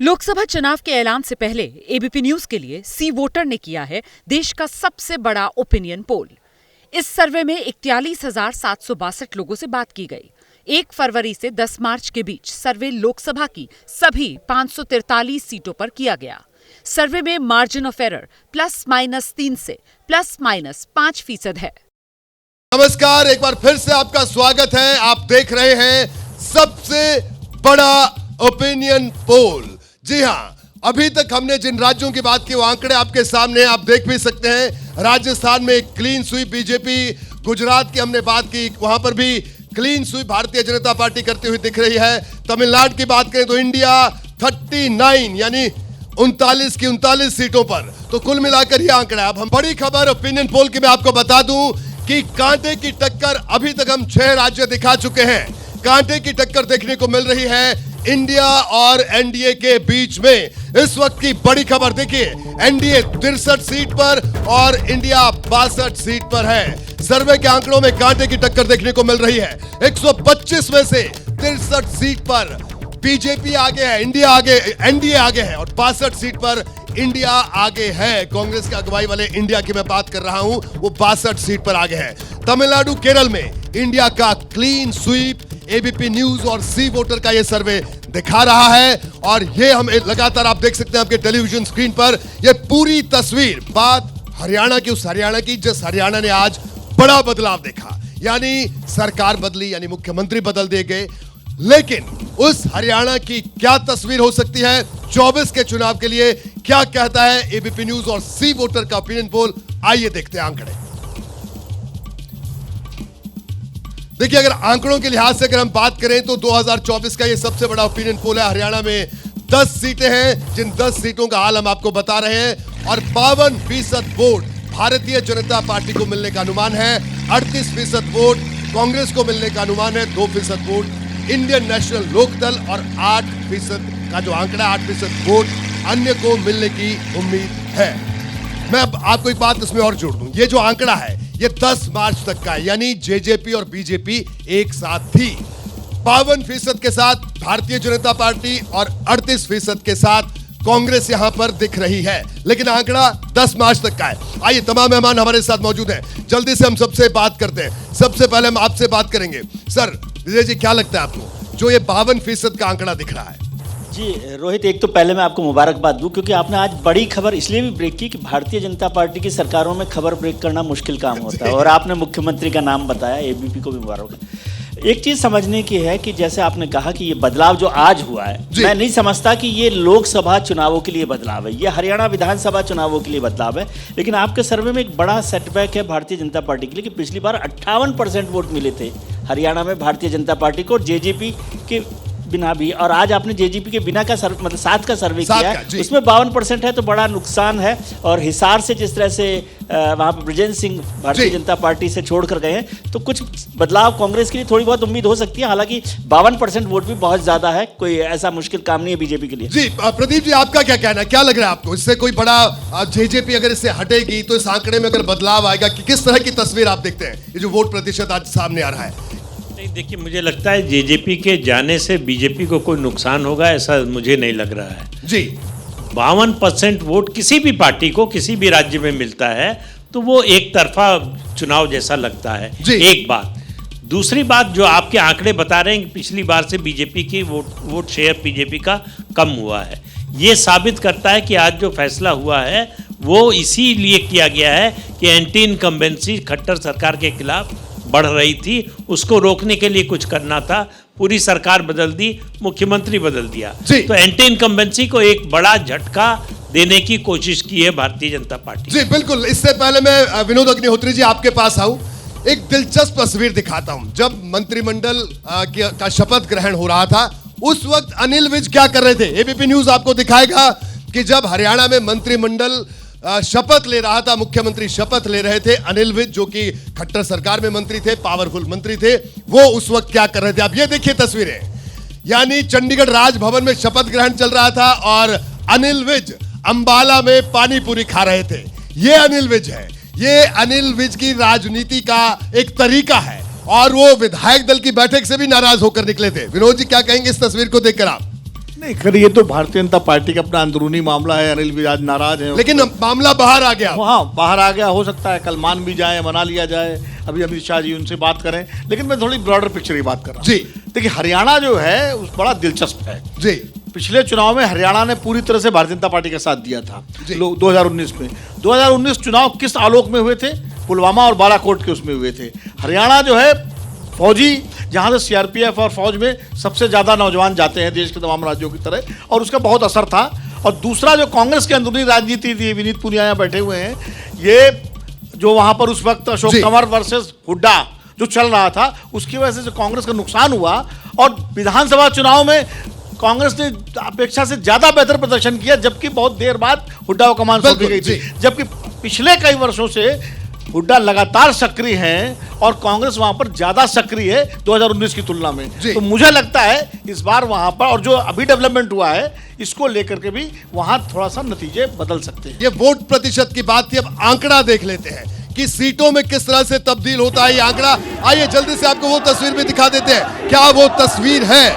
लोकसभा चुनाव के ऐलान से पहले एबीपी न्यूज के लिए सी वोटर ने किया है देश का सबसे बड़ा ओपिनियन पोल। इस सर्वे में 41,762 लोगों से बात की गई। 1 फरवरी से 10 मार्च के बीच सर्वे लोकसभा की सभी 543 सीटों पर किया गया। सर्वे में मार्जिन ऑफ एरर +-3 से +-5% है। नमस्कार, एक बार फिर से आपका स्वागत है। आप देख रहे हैं सबसे बड़ा ओपिनियन पोल। जी हां, अभी तक हमने जिन राज्यों की बात की वो आंकड़े आपके सामने आप देख भी सकते हैं। राजस्थान में क्लीन स्वीप बीजेपी, गुजरात की हमने बात की, वहां पर भी clean sweep Bharatiya Janata party करती हुई दिख रही है। तमिलनाडु की बात करें तो इंडिया 39 यानी 39 की 39 सीटों पर। तो कुल मिलाकर यह आंकड़ा। अब हम बड़ी खबर ओपिनियन पोल की मैं आपको बता दूं कि कांटे की टक्कर अभी तक हम 6 राज्य दिखा चुके हैं। कांटे की टक्कर देखने को मिल रही है इंडिया और एनडीए के बीच में। इस वक्त की बड़ी खबर देखिए, एनडीए 63 सीट पर और इंडिया 62 सीट पर है। सर्वे के आंकड़ों में कांटे की टक्कर देखने को मिल रही है। 125 में से 63 सीट पर बीजेपी आगे है, इंडिया आगे, एनडीए आगे है और 62 सीट पर इंडिया आगे है। कांग्रेस की अगुवाई वाले इंडिया की मैं बात कर रहा हूं, वो 62 सीट पर आगे है। तमिलनाडु, केरल में इंडिया का क्लीन स्वीप एबीपी न्यूज और सी वोटर का ये सर्वे दिखा रहा है। और ये हम लगातार आप देख सकते हैं आपके टेलीविजन स्क्रीन पर ये पूरी तस्वीर। बात हरियाणा की, उस हरियाणा की जिस हरियाणा ने आज बड़ा बदलाव देखा, यानी सरकार बदली, यानी मुख्यमंत्री बदल दिए गए। लेकिन उस हरियाणा की क्या तस्वीर हो सकती है 24 के चुनाव के लिए, क्या कहता है एबीपी न्यूज और सी वोटर का ओपिनियन पोल, आइए देखते हैं आंकड़े। देखिए, अगर आंकड़ों के लिहाज से अगर हम बात करें तो 2024 का ये सबसे बड़ा ओपिनियन पोल है। हरियाणा में 10 सीटें हैं, जिन 10 सीटों का हाल हम आपको बता रहे हैं और 52% वोट भारतीय जनता पार्टी को मिलने का अनुमान है। 38% वोट कांग्रेस को मिलने का अनुमान है। 2% वोट इंडियन नेशनल लोकदल और 8% का जो आंकड़ा 8% वोट अन्य को मिलने की उम्मीद है। मैं अब आपको एक बात इसमें और जोड़ दूं, ये जो आंकड़ा है ये 10 मार्च तक का है, यानी जेजेपी और बीजेपी एक साथ थी। 52% के साथ भारतीय जनता पार्टी और 38% के साथ कांग्रेस यहां पर दिख रही है। लेकिन आंकड़ा 10 मार्च तक का है। आइए, तमाम मेहमान हमारे साथ मौजूद हैं, जल्दी से हम सबसे बात करते हैं। सबसे पहले हम आपसे बात करेंगे। सर विजय जी, क्या लगता है आपको जो ये 52% का आंकड़ा दिख रहा है? जी रोहित, एक तो पहले मैं आपको मुबारकबाद दूं क्योंकि आपने आज बड़ी खबर इसलिए भी ब्रेक की कि भारतीय जनता पार्टी की सरकारों में खबर ब्रेक करना मुश्किल काम होता है और आपने मुख्यमंत्री का नाम बताया, एबीपी को भी मुबारक। एक चीज़ समझने की है कि जैसे आपने कहा कि ये बदलाव जो आज हुआ है, मैं नहीं समझता कि ये लोकसभा चुनावों के लिए बदलाव है, ये हरियाणा विधानसभा चुनावों के लिए बदलाव है। लेकिन आपके सर्वे में एक बड़ा सेटबैक है भारतीय जनता पार्टी के लिए कि पिछली बार 58% वोट मिले थे हरियाणा में भारतीय जनता पार्टी को जेजेपी के बिना भी, और आज आपने जेजेपी के बिना का मतलब 7 का सर्वे किया है, उसमें 52% है, तो बड़ा नुकसान है। और हिसार से जिस तरह से वहाँ पर ब्रिजेंद्र सिंह भारतीय जनता पार्टी से छोड़कर गए हैं, तो कुछ बदलाव कांग्रेस के लिए थोड़ी बहुत उम्मीद हो सकती है। हालांकि 52% वोट भी बहुत ज्यादा है, कोई ऐसा मुश्किल काम नहीं है बीजेपी के लिए। जी प्रदीप जी, आपका क्या कहना है? क्या लग रहा है आपको, इससे कोई बड़ा जेजेपी अगर इससे हटेगी तो इस आंकड़े में अगर बदलाव आएगा, कि किस तरह की तस्वीर आप देखते हैं ये जो वोट प्रतिशत आज सामने आ रहा है? देखिए, मुझे लगता है जेजेपी के जाने से बीजेपी को कोई नुकसान होगा ऐसा मुझे नहीं लग रहा है जी। 52% वोट किसी भी पार्टी को किसी भी राज्य में मिलता है तो वो एक तरफा चुनाव जैसा लगता है। एक बात। दूसरी बात, जो आपके आंकड़े बता रहे हैं कि पिछली बार से बीजेपी की वोट शेयर बीजेपी का कम हुआ है, ये साबित करता है कि आज जो फैसला हुआ है वो इसीलिए किया गया है कि एंटी इनकम्बेंसी खट्टर सरकार के खिलाफ बढ़ रही थी, उसको रोकने के लिए कुछ करना था। पूरी सरकार बदल दी, मुख्यमंत्री बदल दिया, तो एंटी इनकम्बेंसी को एक बड़ा झटका देने की कोशिश की है भारतीय जनता पार्टी। जी बिल्कुल। इससे पहले मैं विनोद अग्निहोत्री जी आपके पास आऊं, एक दिलचस्प तस्वीर दिखाता हूं। जब मंत्रिमंडल का शपथ ग्रहण हो रहा था, उस वक्त अनिल विज क्या कर रहे थे? एबीपी न्यूज आपको दिखाएगा कि जब हरियाणा में मंत्रिमंडल शपथ ले रहा था, मुख्यमंत्री शपथ ले रहे थे, अनिल विज जो कि खट्टर सरकार में मंत्री थे, पावरफुल मंत्री थे, वो उस वक्त क्या कर रहे थे? आप ये देखिए तस्वीरें, यानी चंडीगढ़ राजभवन में शपथ ग्रहण चल रहा था और अनिल विज अंबाला में पानी पूरी खा रहे थे। ये अनिल विज है, ये अनिल विज की राजनीति का एक तरीका है और वो विधायक दल की बैठक से भी नाराज होकर निकले थे। विनोद जी क्या कहेंगे इस तस्वीर को देखकर आप? नहीं खैर, ये तो भारतीय जनता पार्टी का अपना अंदरूनी मामला है। अनिल भी आज नाराज है, लेकिन मामला बाहर आ गया। हाँ बाहर आ गया, हो सकता है कल मान भी जाए, मना लिया जाए, अभी अमित शाह जी उनसे बात करें। लेकिन मैं थोड़ी ब्रॉडर पिक्चर की बात कर रहा हूँ। जी देखिए, हरियाणा जो है उस बड़ा दिलचस्प है। जी पिछले चुनाव में हरियाणा ने पूरी तरह से भारतीय जनता पार्टी का साथ दिया था। जी। 2019 में 2019 चुनाव किस आलोक में हुए थे? पुलवामा और बालाकोट के उसमें हुए थे। हरियाणा जो है फौजी, जहाँ से सीआरपीएफ और फौज में सबसे ज़्यादा नौजवान जाते हैं देश के तमाम राज्यों की तरह, और उसका बहुत असर था। और दूसरा जो कांग्रेस की अंदरूनी राजनीति थी, विनीत पुनिया यहाँ बैठे हुए हैं, ये जो वहाँ पर उस वक्त अशोक तंवर वर्सेस हुड्डा जो चल रहा था, उसकी वजह से जो कांग्रेस का नुकसान हुआ। और विधानसभा चुनाव में कांग्रेस ने अपेक्षा से ज़्यादा बेहतर प्रदर्शन किया, जबकि बहुत देर बाद हुड्डा को कमान सौंपी गई थी। जबकि पिछले कई वर्षों से हुड्डा लगातार सक्रिय हैं और कांग्रेस वहां पर ज्यादा सक्रिय है 2019 की तुलना में। तो मुझे लगता है इस बार वहां पर, और जो अभी डेवलपमेंट हुआ है, इसको लेकर के भी वहां थोड़ा सा नतीजे बदल सकते हैं। ये वोट प्रतिशत की बात थी, अब आंकड़ा देख लेते हैं कि सीटों में किस तरह से तब्दील होता है ये आंकड़ा। आइए जल्दी से आपको वो तस्वीर भी दिखा देते हैं। क्या वो तस्वीर है?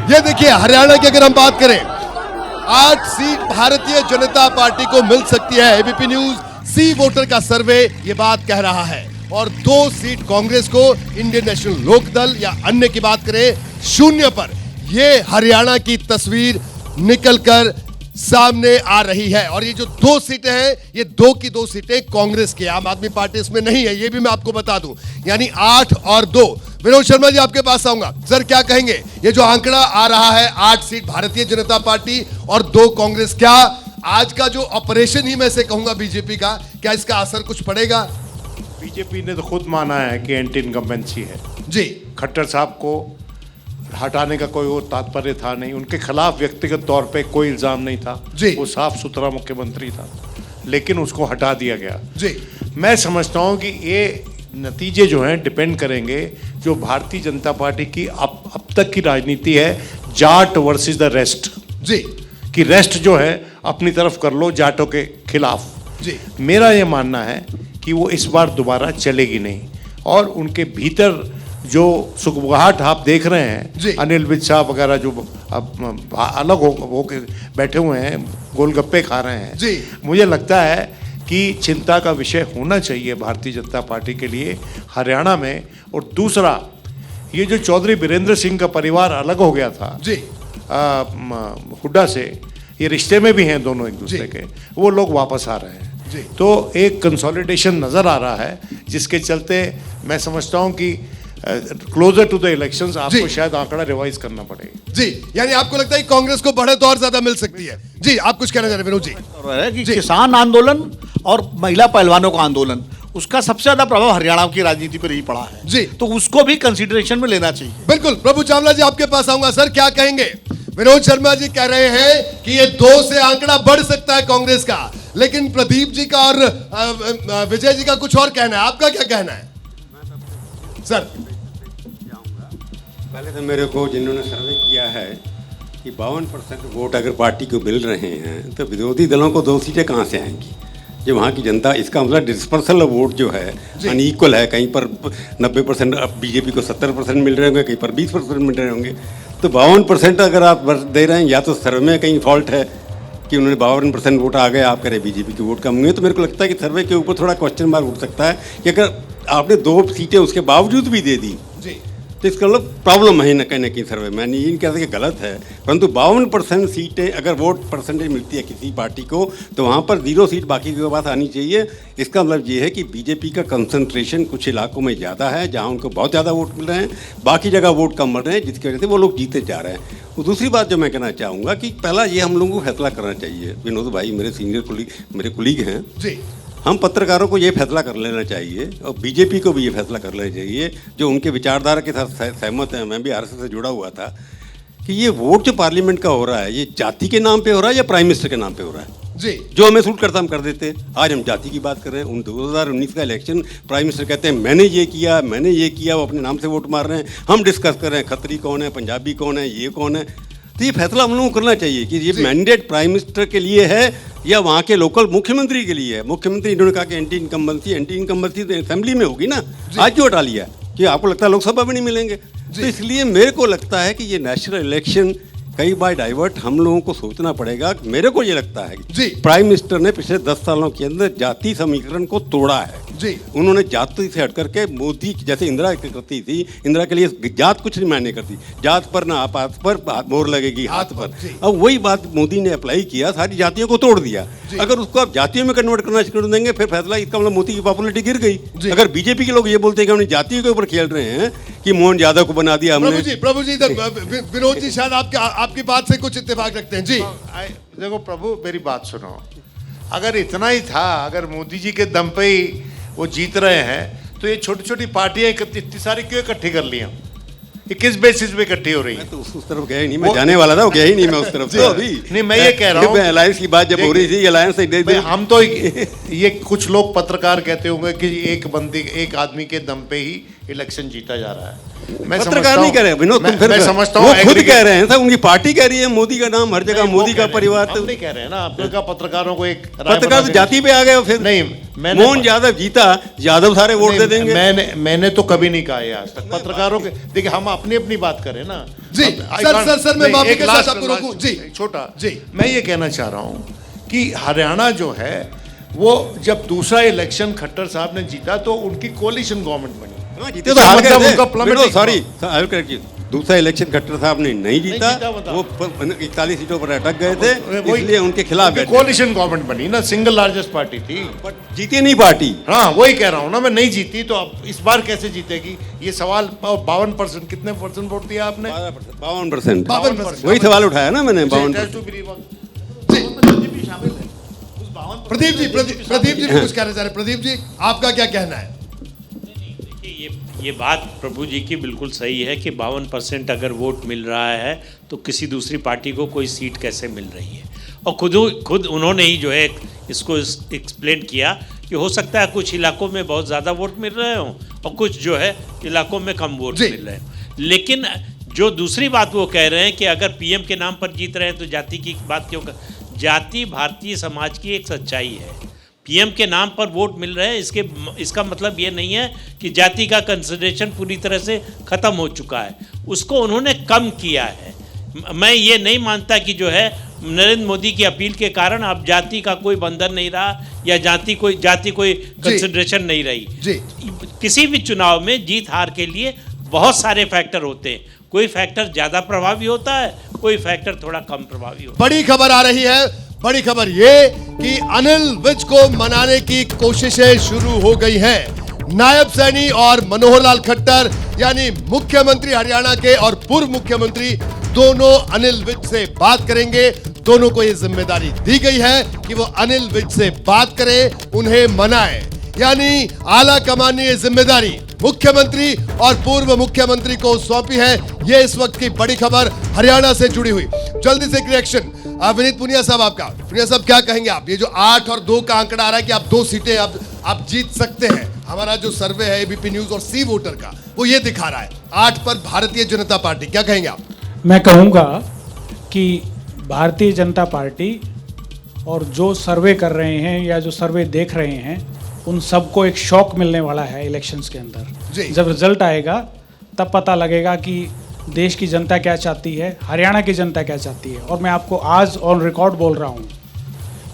ये देखिए, हरियाणा की अगर हम बात करें, 8 सीट भारतीय जनता पार्टी को मिल सकती है। एबीपी न्यूज सी वोटर का सर्वे ये बात कह रहा है, और 2 सीट कांग्रेस को। इंडियन नेशनल लोकदल या अन्य की बात करें, 0 पर। ये हरियाणा की तस्वीर निकलकर सामने आ रही है। और ये जो 2 सीटें हैं, ये 2 की 2 सीटें कांग्रेस की, आम आदमी पार्टी इसमें नहीं है, ये भी मैं आपको बता दूं। यानी 8 और 2। विनोद शर्मा जी, आपके पास आऊंगा। सर, क्या कहेंगे? ये जो आंकड़ा आ रहा है, 8 सीट भारतीय जनता पार्टी और 2 कांग्रेस, क्या आज का जो ऑपरेशन ही मैं से कहूंगा बीजेपी का, क्या इसका असर कुछ पड़ेगा? बीजेपी ने तो खुद माना है कि एंटी इनकम्बेंसी है जी। खट्टर साहब को हटाने का कोई वो तात्पर्य था नहीं, उनके खिलाफ व्यक्तिगत तौर पे कोई इल्जाम नहीं था जी। वो साफ सुथरा मुख्यमंत्री था, लेकिन उसको हटा दिया गया। जी। मैं समझता हूँ कि ये नतीजे जो हैं डिपेंड करेंगे जो भारतीय जनता पार्टी की अब तक की राजनीति है, जाट वर्सेस द रेस्ट जी, कि रेस्ट जो है अपनी तरफ कर लो जाटों के खिलाफ। जी। मेरा ये मानना है कि वो इस बार दोबारा चलेगी नहीं, और उनके भीतर जो सुगबुगाहट आप देख रहे हैं, अनिल विज साहब वगैरह जो अब अलग हो के बैठे हुए हैं, गोलगप्पे खा रहे हैं जी। मुझे लगता है कि चिंता का विषय होना चाहिए भारतीय जनता पार्टी के लिए हरियाणा में। और दूसरा, ये जो चौधरी बीरेंद्र सिंह का परिवार अलग हो गया था जी हुड्डा से, ये रिश्ते में भी हैं दोनों एक दूसरे के, वो लोग वापस आ रहे हैं जी। तो एक कंसोलिडेशन नजर आ रहा है, जिसके चलते मैं समझता हूं कि क्लोजर टू द इलेक्शंस आपको शायद आंकड़ा रिवाइज करना पड़ेगा जी। यानी आपको लगता है कि कांग्रेस को बढ़त और ज्यादा मिल सकती है? जी, आप कुछ कहना चाह रहे हैं विनोद जी? कि किसान आंदोलन और महिला पहलवानों का आंदोलन, उसका सबसे ज्यादा प्रभाव हरियाणा की राजनीति पर ही पड़ा है जी। तो उसको भी कंसीडरेशन में लेना चाहिए। बिल्कुल। प्रभु चावला जी, आपके पास आऊंगा। सर, क्या कहेंगे? विनोद शर्मा जी कह रहे हैं कि ये 2 से आंकड़ा बढ़ सकता है कांग्रेस का, लेकिन प्रदीप जी का और विजय जी का कुछ और कहना है। आपका क्या कहना है सर? पहले तो मेरे को जिन्होंने सर्वे किया है कि 52% वोट अगर पार्टी को मिल रहे हैं, तो विरोधी दलों को 2 सीटें कहाँ से आएंगी? जो वहाँ की जनता, इसका मतलब डिस्पर्सल वोट जो है अनइक्वल है। कहीं पर 90%, अब बीजेपी को 70% मिल रहे होंगे, कहीं पर 20% मिल रहे होंगे। तो 52% अगर आप दे रहे हैं, या तो सर्वे में कहीं फॉल्ट है कि उन्होंने 52% वोट आ गए, आप कह रहे बीजेपी के वोट कम हुए। तो मेरे को लगता है कि सर्वे के ऊपर थोड़ा क्वेश्चन मार्क उठ सकता है कि अगर आपने 2 सीटें उसके बावजूद भी दे दी तो इसका मतलब प्रॉब्लम है ना कहीं सर्वे में। नहीं कहते कि गलत है, परंतु 52% सीटें अगर वोट परसेंटेज मिलती है किसी पार्टी को, तो वहाँ पर 0 सीट बाकी के पास आनी चाहिए। इसका मतलब ये है कि बीजेपी का कंसंट्रेशन कुछ इलाकों में ज़्यादा है, जहाँ उनको बहुत ज़्यादा वोट मिल रहे हैं, बाकी जगह वोट कम मिल रहे हैं, जिसकी वजह से वो लोग जीते जा रहे हैं। और दूसरी बात जो मैं कहना चाहूँगा कि पहला ये हम लोगों को फैसला करना चाहिए, विनोद भाई मेरे सीनियर मेरे कुलीग हैं जी, हम पत्रकारों को ये फैसला कर लेना चाहिए और बीजेपी को भी ये फैसला कर लेना चाहिए, जो उनके विचारधारा के साथ सहमत हैं, मैं भी आरएसएस से जुड़ा हुआ था, कि ये वोट जो पार्लियामेंट का हो रहा है, ये जाति के नाम पे हो रहा है या प्राइम मिनिस्टर के नाम पे हो रहा है जी। जो हमें सूट करता हम कर देते हैं। आज हम जाति की बात कर रहे हैं, 2019 का इलेक्शन, प्राइम मिनिस्टर कहते हैं मैंने ये किया, वो अपने नाम से वोट मार रहे हैं। हम डिस्कस कर रहे हैं खत्री कौन है, पंजाबी कौन है, ये कौन है। तो ये फैसला हम लोगों को करना चाहिए कि ये मैंडेट प्राइम मिनिस्टर के लिए है या वहाँ के लोकल मुख्यमंत्री के लिए है। मुख्यमंत्री इन्होंने कहा कि एंटी इनकम्बेंसी तो असेंबली में होगी ना, आज क्यों हटा लिया? कि आपको लगता है लोकसभा में नहीं मिलेंगे? तो इसलिए मेरे को लगता है कि ये नेशनल इलेक्शन कई बार डाइवर्ट हम लोगों को सोचना पड़ेगा। मेरे को ये लगता है जी। कि प्राइम मिनिस्टर ने पिछले 10 सालों के अंदर जाति समीकरण को तोड़ा है जी। उन्होंने जाति से हट करके मोदी जैसे इंदिरा करती थी, इंदिरा के लिए जात कुछ नहीं मायने करती, जात पर ना पात पर मोहर लगेगी हाथ पर। अब वही बात मोदी ने अप्लाई किया, सारी जातियों को तोड़ दिया। अगर उसको आप जातियों में कन्वर्ट करना शुरू कर देंगे फिर फैसला, इसका मतलब मोदी की पॉपुलैरिटी गिर गई। अगर बीजेपी के लोग ये बोलते हैं कि हमने जातियों के ऊपर खेल रहे हैं कि मोहन यादव को बना दिया हमने। प्रभु जी विनोद जी शायद आपकी बात से कुछ इत्तेफाक रखते हैं जी। देखो प्रभु, मेरी बात सुनो, अगर इतना ही था, अगर मोदी जी के दम पे ही वो जीत रहे हैं तो ये छोटी छोटी पार्टियां इतनी सारी क्यों इकट्ठी कर लिया? ये किस बेसिस पे इकट्ठी हो रही है? तो उस तरफ गया ही नहीं, मैं जाने वाला था, वो गया ही नहीं मैं उस तरफ। तो अभी नहीं, मैं ये कह रहा हूँ अलायंस की बात जब हो रही थी, अलायंस हम तो ये कुछ लोग पत्रकार कहते होंगे कि एक आदमी के दम पे ही इलेक्शन जीता जा रहा है। मैं पत्रकार नहीं कह रहे विनोद, तुम फिर मैं समझता हूँ वो खुद कह रहे हैं सर, उनकी पार्टी कह रही है मोदी का नाम हर जगह, मोदी का परिवार। हम नहीं कह रहे हैं ना, आपने कहा पत्रकारों को एक पत्रकार तो जाति पे आ गए फिर। नहीं, मोहन यादव जीता, यादव सारे वोट दे देंगे। मैंने तो कभी नहीं कहा है आज तक पत्रकारों के। देखिए, हम अपनी अपनी बात करें ना जी। सर मैं माफी के साथ आपको रोकूं जी। छोटा जी, मैं ये कहना चाह रहा हूँ कि हरियाणा जो है वो जब दूसरा इलेक्शन खट्टर साहब ने जीता तो उनकी कोalition गवर्नमेंट बनी। जीते तो हार गए थे। सॉरी, दूसरा इलेक्शन खट्टर साहब ने नहीं जीता, वो 41 सीटों पर अटक गए थे, इसलिए उनके खिलाफ कोalition गवर्नमेंट बनी ना, सिंगल लार्जेस्ट पार्टी थी, बट जीती नहीं पार्टी। हाँ, वही कह रहा हूँ ना मैं, नहीं जीती तो अब इस बार कैसे जीतेगी? ये सवाल 52% कितने परसेंट वोट दिया आपने? 52%। वही सवाल उठाया ना मैंने, 52%। प्रदीप जी भी कुछ कहना चाह रहे। प्रदीप जी, आपका क्या कहना है? ये बात प्रभु जी की बिल्कुल सही है कि 52% अगर वोट मिल रहा है तो किसी दूसरी पार्टी को कोई सीट कैसे मिल रही है। और खुद उन्होंने ही जो है इसको एक्सप्लेन किया कि हो सकता है कुछ इलाकों में बहुत ज़्यादा वोट मिल रहे हों और कुछ जो है इलाकों में कम वोट मिल रहे हों। लेकिन जो दूसरी बात वो कह रहे हैं कि अगर पीएम के नाम पर जीत रहे हैं तो जाति की बात क्यों कर? जाति भारतीय समाज की एक सच्चाई है। पीएम के नाम पर वोट मिल रहे हैं, इसका मतलब ये नहीं है कि जाति का कंसिडरेशन पूरी तरह से ख़त्म हो चुका है, उसको उन्होंने कम किया है। मैं ये नहीं मानता कि जो है नरेंद्र मोदी की अपील के कारण अब जाति का कोई बंधन नहीं रहा या जाति कोई कंसिडरेशन नहीं रही। किसी भी चुनाव में जीत हार के लिए बहुत सारे फैक्टर होते हैं, कोई फैक्टर ज़्यादा प्रभावी होता है, कोई फैक्टर थोड़ा कम प्रभावी होता है। बड़ी खबर आ रही है, बड़ी खबर ये कि अनिल विज को मनाने की कोशिशें शुरू हो गई हैं। नायब सैनी और मनोहर लाल खट्टर यानी मुख्यमंत्री हरियाणा के और पूर्व मुख्यमंत्री दोनों अनिल विज से बात करेंगे। दोनों को यह जिम्मेदारी दी गई है कि वो अनिल विज से बात करें, उन्हें मनाएं। यानी आला कमान ने यह जिम्मेदारी मुख्यमंत्री और पूर्व मुख्यमंत्री को सौंपी है। यह इस वक्त की बड़ी खबर हरियाणा से जुड़ी हुई। जल्दी से एक रिएक्शन विनीत पुनिया साहब आपका। पुनिया साहब, क्या कहेंगे आप? ये जो 8 और 2 का आंकड़ा आ रहा है कि आप 2 सीटें आप जीत सकते हैं, हमारा जो सर्वे है एबीपी न्यूज और सी वोटर का वो ये दिखा रहा है 8 पर भारतीय जनता पार्टी। क्या कहेंगे आप? मैं कहूँगा कि भारतीय जनता पार्टी और जो सर्वे कर रहे हैं या जो सर्वे देख रहे हैं उन सबको एक शॉक मिलने वाला है इलेक्शंस के अंदर। जब रिजल्ट आएगा तब पता लगेगा कि देश की जनता क्या चाहती है, हरियाणा की जनता क्या चाहती है। और मैं आपको आज ऑन रिकॉर्ड बोल रहा हूँ,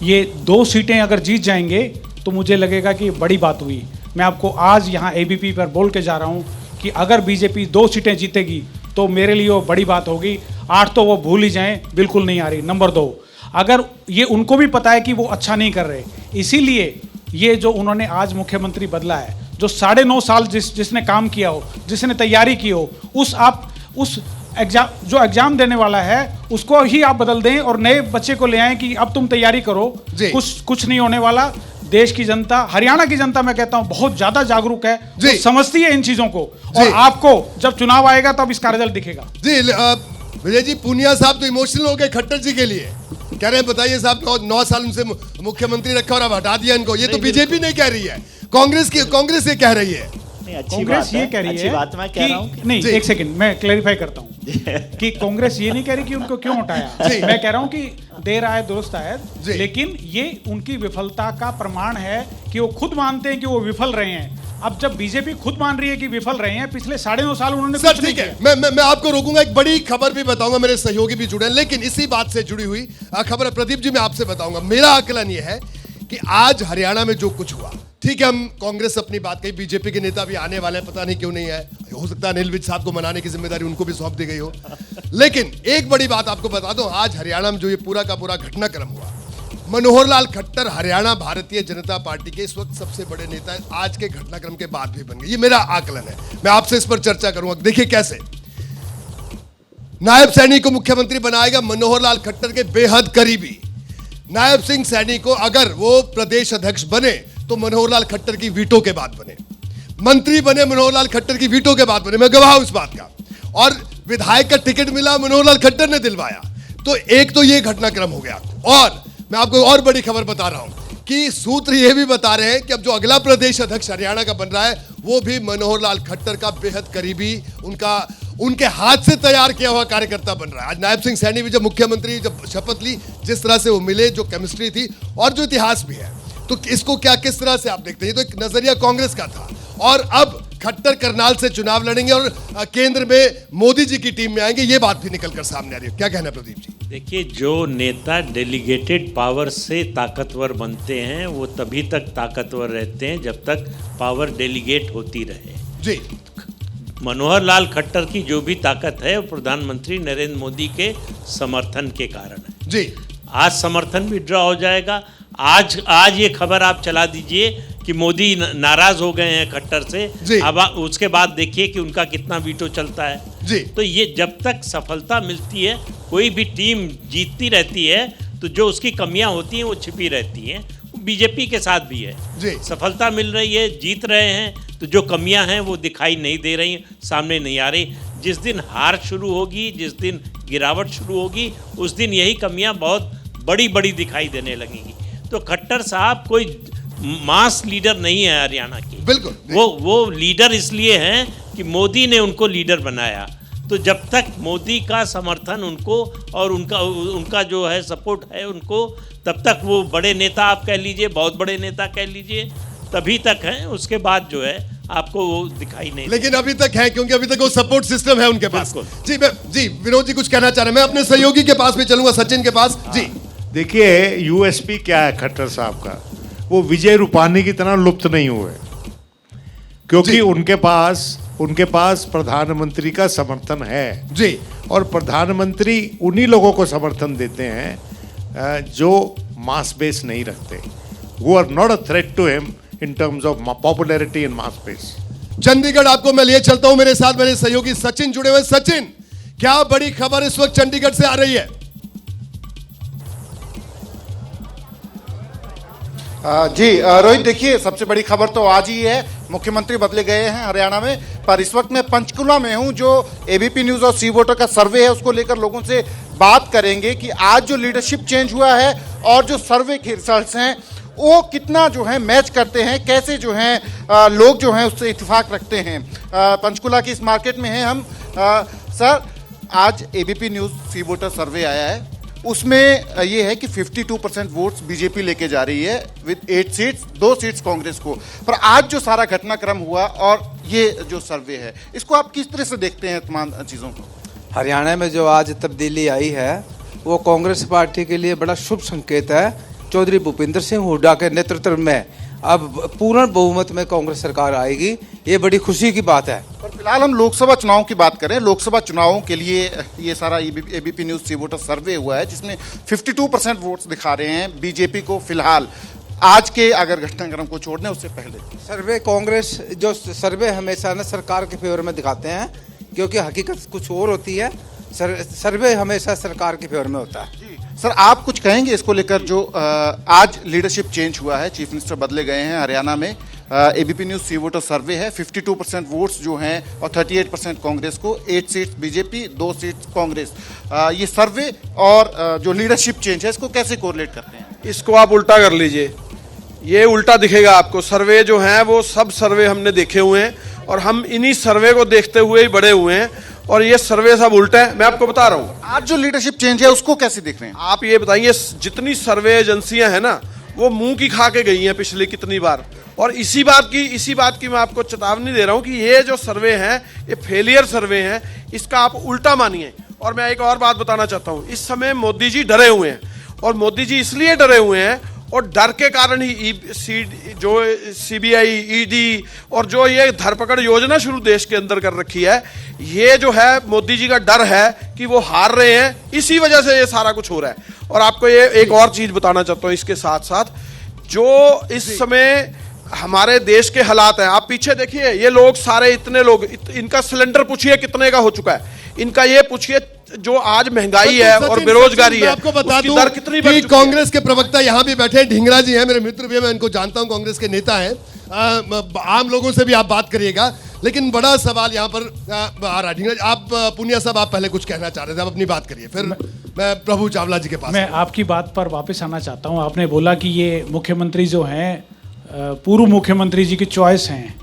ये 2 सीटें अगर जीत जाएंगे तो मुझे लगेगा कि बड़ी बात हुई। मैं आपको आज यहाँ एबीपी पर बोल के जा रहा हूँ कि अगर बीजेपी 2 सीटें जीतेगी तो मेरे लिए वो बड़ी बात होगी। 8 तो वो भूल ही जाएं, बिल्कुल नहीं आ रही। नंबर 2, अगर ये उनको भी पता है कि वो अच्छा नहीं कर रहे, इसीलिए ये जो उन्होंने आज मुख्यमंत्री बदला है, जो 9.5 साल जिसने काम किया हो, जिसने तैयारी की हो, उस एग्जाम देने वाला है उसको ही आप बदल दें और नए बच्चे को ले आएं कि अब तुम तैयारी करो। कुछ नहीं होने वाला। देश की जनता, हरियाणा की जनता मैं कहता हूं बहुत ज्यादा जागरूक है, तो समझती है इन चीजों को। और आपको जब चुनाव आएगा तब इसका रिजल्ट दिखेगा। जी विजय जी, पुनिया साहब तो इमोशनल हो गए खट्टर जी के लिए, कह रहे हैं बताइए साहब 9 साल उनसे मुख्यमंत्री रखा और अब हटा दिया इनको। ये तो बीजेपी नहीं कह रही है, कांग्रेस ये कह रही है। कांग्रेस ये कह रही है नहीं, एक सेकंड मैं क्लैरिफाई करता हूँ कि कांग्रेस ये नहीं कह रही कि उनको क्यों हटाया। मैं कह रहा हूँ कि देर आए दुरुस्त आए, लेकिन ये उनकी विफलता का प्रमाण है कि वो खुद मानते हैं कि वो विफल रहे हैं। अब जब बीजेपी खुद मान रही है कि विफल रहे हैं, पिछले 9.5 साल उन्होंने सर कुछ नहीं ठीक है, किया। मैं आपको रोकूंगा, एक बड़ी खबर भी बताऊंगा, मेरे सहयोगी भी जुड़े हैं, लेकिन इसी बात से जुड़ी हुई खबर प्रदीप जी मैं आपसे बताऊंगा। मेरा आकलन यह है कि आज हरियाणा में जो कुछ हुआ, ठीक है, हम कांग्रेस अपनी बात कही, बीजेपी के नेता भी आने वाले हैं, पता नहीं क्यों नहीं है, हो सकता है अनिल विज साहब को मनाने की जिम्मेदारी उनको भी सौंप दी गई हो। लेकिन एक बड़ी बात आपको बता दूं, आज हरियाणा में जो ये पूरा का पूरा घटनाक्रम हुआ, मनोहर लाल खट्टर हरियाणा भारतीय जनता पार्टी के इस वक्त सबसे बड़े नेता आज के घटनाक्रम के बाद भी बन गए, ये मेरा आकलन है। मैं आपसे इस पर चर्चा करूंगा। देखिए कैसे नायब सैनी को मुख्यमंत्री बनाएगा, मनोहर लाल खट्टर के बेहद करीबी नायब सिंह सैनी को अगर वो प्रदेश अध्यक्ष बने तो मनोहर लाल खट्टर की वीटो के बाद बने, मंत्री बने मनोहर लाल खट्टर की वीटो के बाद बने, मैं गवाह हूं इस बात का। और विधायक का टिकट मिला, मनोहर लाल खट्टर ने दिलवाया। तो एक तो ये घटनाक्रम हो गया, और मैं आपको और बड़ी खबर बता रहा हूं कि सूत्र ये भी बता रहे हैं कि अब जो अगला प्रदेश अध्यक्ष हरियाणा का बन रहा है वो भी मनोहर लाल खट्टर का बेहद करीबी, उनके हाथ से तैयार किया हुआ कार्यकर्ता बन रहा है। आज नायब सिंह सैनी भी जब मुख्यमंत्री जब शपथ ली, जिस तरह से वो मिले, जो केमिस्ट्री थी और जो इतिहास भी है, तो इसको क्या किस तरह से आप देखते हैं? ये तो एक नजरिया कांग्रेस का था, और अब खट्टर करनाल से चुनाव लड़ेंगे और केंद्र में मोदी जी की टीम में आएंगे, ये बात भी निकलकर सामने आ रही है। क्या कहना है प्रदीप जी? देखिए, जो नेता डेलीगेटेड पावर से ताकतवर बनते हैं वो तभी तक ताकतवर रहते हैं जब तक पावर डेलीगेट होती रहे। जी, मनोहर लाल खट्टर की जो भी ताकत है वो प्रधानमंत्री नरेंद्र मोदी के समर्थन के कारण है। जी, आज समर्थन विड्रॉ हो जाएगा। आज ये खबर आप चला दीजिए कि मोदी नाराज हो गए हैं खट्टर से, अब उसके बाद देखिए कि उनका कितना वीटो चलता है। जी, तो ये जब तक सफलता मिलती है, कोई भी टीम जीतती रहती है तो जो उसकी कमियां होती हैं वो छिपी रहती हैं। बीजेपी के साथ भी है, सफलता मिल रही है, जीत रहे हैं, तो जो कमियां हैं वो दिखाई नहीं दे रही, सामने नहीं आ रही। जिस दिन हार शुरू होगी, जिस दिन गिरावट शुरू होगी, उस दिन यही कमियां बहुत बड़ी बड़ी दिखाई देने लगेंगी। तो खट्टर साहब कोई मास लीडर नहीं है हरियाणा के, बिल्कुल वो लीडर इसलिए हैं कि मोदी ने उनको लीडर बनाया। तो जब तक मोदी का समर्थन उनको और उनका जो है सपोर्ट है उनको, तब तक वो बड़े नेता आप कह लीजिए, बहुत बड़े नेता कह लीजिए, तभी तक हैं। उसके बाद जो है आपको वो दिखाई नहीं, लेकिन अभी तक है, क्योंकि अभी तक वो सपोर्ट सिस्टम है उनके पास। जी, विनोद जी कुछ कहना चाह रहे हैं? मैं अपने सहयोगी के पास भी चलूंगा, सचिन के पास। जी, देखिए, यूएसपी क्या है खट्टर साहब का? वो विजय रूपानी की तरह लुप्त नहीं हुए, क्योंकि उनके पास प्रधानमंत्री का समर्थन है। जी, और प्रधानमंत्री उन्हीं लोगों को समर्थन देते हैं जो मास बेस नहीं रखते। वो are not a threat to him in terms of popularity and mass base. Chandigarh आपको मैं लिए चलता हूं, मेरे साथ मेरे सहयोगी सचिन जुड़े हुए। सचिन, क्या बड़ी खबर इस वक्त चंडीगढ़ से आ रही है? जी रोहित, देखिए, सबसे बड़ी खबर तो आज ही है, मुख्यमंत्री बदले गए हैं हरियाणा में। पर इस वक्त मैं पंचकुला में हूं, जो एबीपी न्यूज और सी वोटर का सर्वे है उसको लेकर लोगों से बात करेंगे कि आज जो लीडरशिप चेंज हुआ है और जो सर्वे के रिजल्ट्स हैं वो कितना जो है मैच करते हैं, कैसे जो हैं लोग जो हैं उससे इत्तेफाक रखते हैं। पंचकुला की इस मार्केट में हैं हम। सर, आज एबीपी न्यूज सी वोटर सर्वे आया है, उसमें ये है कि 52% वोट्स बीजेपी लेके जा रही है विद 8 सीट्स, 2 सीट्स कांग्रेस को। पर आज जो सारा घटनाक्रम हुआ और ये जो सर्वे है, इसको आप किस तरह से देखते हैं तमाम चीज़ों को? हरियाणा में जो आज तब्दीली आई है वो कांग्रेस पार्टी के लिए बड़ा शुभ संकेत है। चौधरी भूपेंद्र सिंह हुड्डा के नेतृत्व में अब पूर्ण बहुमत में कांग्रेस सरकार आएगी, ये बड़ी खुशी की बात है। पर फिलहाल हम लोकसभा चुनाव की बात करें। लोकसभा चुनावों के लिए ये सारा एबीपी न्यूज सी वोटर सर्वे हुआ है, जिसमें 52% वोट्स दिखा रहे हैं बीजेपी को फिलहाल, आज के अगर घटनाक्रम को छोड़ने उससे पहले। सर्वे कांग्रेस जो सर्वे हमेशा ना सरकार के फेवर में दिखाते हैं, क्योंकि हकीकत कुछ और होती है। सर्वे हमेशा सरकार के फेवर में होता है। सर, आप कुछ कहेंगे इसको लेकर, जो आज लीडरशिप चेंज हुआ है, चीफ मिनिस्टर बदले गए हैं हरियाणा में, एबीपी न्यूज सी वोटर सर्वे है, 52% वोट्स जो हैं और 38% कांग्रेस को, 8 सीट्स बीजेपी, 2 सीट्स कांग्रेस। ये सर्वे और जो लीडरशिप चेंज है इसको कैसे कोरिलेट करते हैं? इसको आप उल्टा कर लीजिए, ये उल्टा दिखेगा आपको। सर्वे जो हैं वो सब सर्वे हमने देखे हुए हैं और हम इन्हीं सर्वे को देखते हुए ही बड़े हुए हैं, और ये सर्वे सब उल्टा है। मैं आपको बता रहा हूँ, आज जो लीडरशिप चेंज है उसको कैसे देख रहे हैं आप? ये बताइए, जितनी सर्वे एजेंसियां हैं ना, वो मुंह की खा के गई हैं पिछली कितनी बार, और इसी बात की मैं आपको चेतावनी दे रहा हूं कि ये जो सर्वे हैं ये फेलियर सर्वे हैं, इसका आप उल्टा मानिए। और मैं एक और बात बताना चाहता हूं, इस समय मोदी जी डरे हुए हैं, और मोदी जी इसलिए डरे हुए हैं, और डर के कारण ही जो CBI, ED और जो ये धरपकड़ योजना शुरू देश के अंदर कर रखी है, ये जो है मोदी जी का डर है कि वो हार रहे हैं, इसी वजह से ये सारा कुछ हो रहा है। और आपको ये एक और चीज बताना चाहता हूं इसके साथ साथ, जो इस समय हमारे देश के हालात हैं, आप पीछे देखिए, ये लोग सारे इतने लोग, इनका सिलेंडर पूछिए कितने का हो चुका है, इनका ये पूछिए जो आज महंगाई है और बेरोजगारी है, आपको बता दूं दर कितनी बढ़ कि चुकी है। कांग्रेस के प्रवक्ता यहां भी बैठे हैं, ढींगरा जी हैं, मेरे मित्र भी हैं, मैं इनको जानता हूं, कांग्रेस के नेता हैं। आम लोगों से भी आप बात करिएगा, लेकिन बड़ा सवाल यहां पर आ रहा है। ढींगरा जी, आप पूनिया साहब, आप पहले कुछ कहना चाह रहे थे, आप अपनी बात करिए, फिर मैं प्रभु चावला जी के पास। मैं आपकी बात पर वापस आना चाहता हूं। आपने बोला कि ये मुख्यमंत्री जो हैं पूर्व मुख्यमंत्री जी की चॉइस हैं,